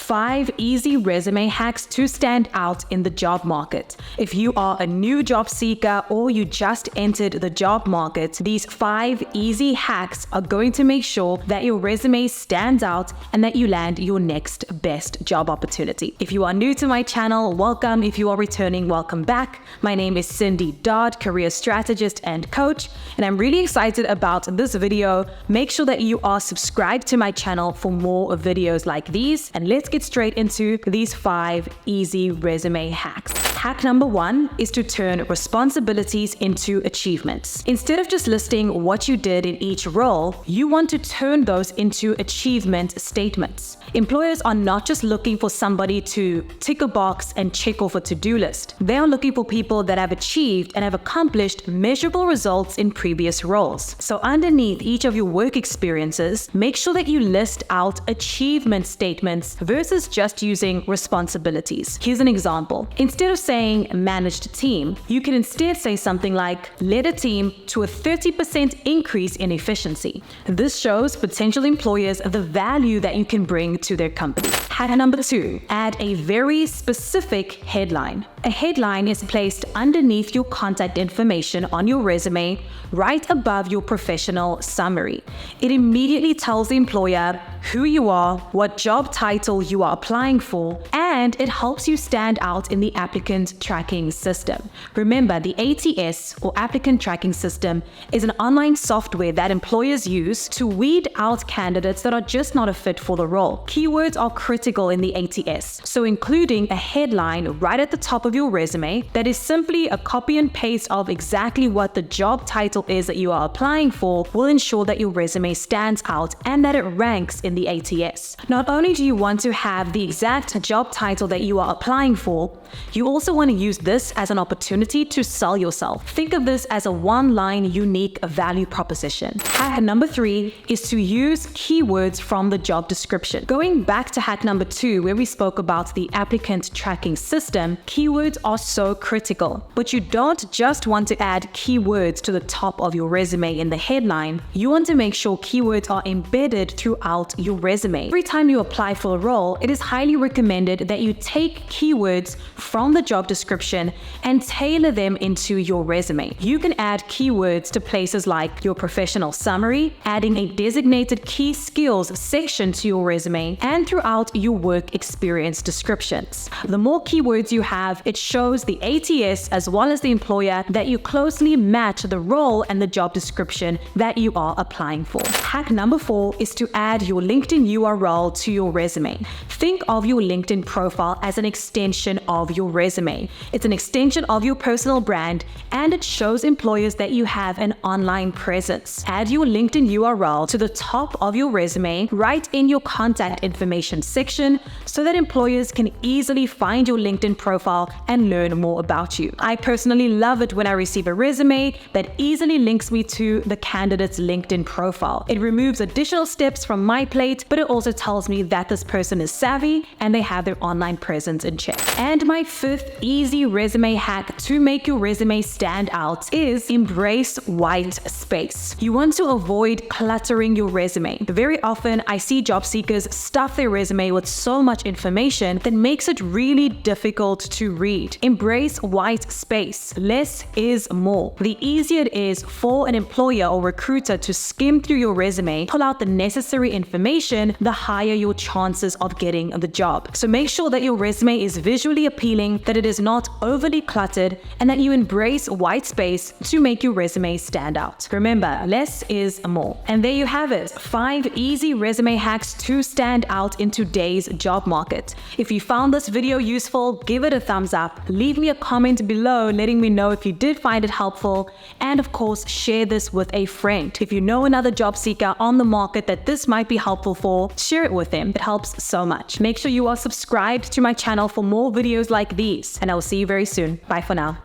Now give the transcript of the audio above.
5 easy resume hacks to stand out in the job market. If you are a new job seeker or you just entered the job market, these 5 easy hacks are going to make sure that your resume stands out and that you land your next best job opportunity. If you are new to my channel, welcome. If you are returning, welcome back. My name is Cindy Dodd, career strategist and coach, and I'm really excited about this video. Make sure that you are subscribed to my channel for more videos like these, and let's get straight into these 5 easy resume hacks. Hack number 1 is to turn responsibilities into achievements. Instead of just listing what you did in each role, you want to turn those into achievement statements. Employers are not just looking for somebody to tick a box and check off a to-do list. They are looking for people that have achieved and have accomplished measurable results in previous roles. So underneath each of your work experiences, make sure that you list out achievement statements versus just using responsibilities. Here's an example. Instead of saying managed team, you can instead say something like led a team to a 30% increase in efficiency. This shows potential employers the value that you can bring to their company. Hack number 2, add a very specific headline. A headline is placed underneath your contact information on your resume, right above your professional summary. It immediately tells the employer who you are, what job title you are applying for, and it helps you stand out in the applicant tracking system. Remember, the ATS or applicant tracking system is an online software that employers use to weed out candidates that are just not a fit for the role. Keywords are critical in the ATS, so including a headline right at the top of your resume that is simply a copy and paste of exactly what the job title is that you are applying for will ensure that your resume stands out and that it ranks in the ATS. Not only do you want to have the exact job title that you are applying for, you also want to use this as an opportunity to sell yourself. Think of this as a one-line unique value proposition. Hack number 3 is to use keywords from the job description. Going back to hack number 2, where we spoke about the applicant tracking system, keywords are so critical. But you don't just want to add keywords to the top of your resume in the headline. You want to make sure keywords are embedded throughout your resume. Every time you apply for a role, it is highly recommended that you take keywords from the job description and tailor them into your resume. You can add keywords to places like your professional summary, adding a designated key skills section to your resume, and throughout your work experience descriptions. The more keywords you have, it shows the ATS as well as the employer that you closely match the role and the job description that you are applying for. Hack number 4 is to add your LinkedIn URL to your resume. Think of your LinkedIn profile as an extension of your resume. It's an extension of your personal brand, and it shows employers that you have an online presence. Add your LinkedIn URL to the top of your resume, right in your contact information section, so that employers can easily find your LinkedIn profile and learn more about you. I personally love it when I receive a resume that easily links me to the candidate's LinkedIn profile. It removes additional steps from my plate, but it also tells me that this person is savvy and they have their online presence in check. And my 5th easy resume hack to make your resume stand out is embrace white space. You want to avoid cluttering your resume. Very often I see job seekers stuff their resume with so much information that makes it really difficult to read. Embrace white space. Less is more. The easier it is for an employer or recruiter to skim through your resume, pull out the necessary information, the higher your chances of getting the job. So make sure that your resume is visually appealing, that it is not overly cluttered, and that you embrace white space to make your resume stand out. Remember, less is more. And there you have it, 5 easy resume hacks to stand out in today's job market. If you found this video useful, give it a thumbs up. Leave me a comment below letting me know if you did find it helpful, and of course share this with a friend. If you know another job seeker on the market that this might be helpful for, share it with them. It helps so much. Make sure you are subscribed to my channel for more videos like these, and I will see you very soon. Bye for now.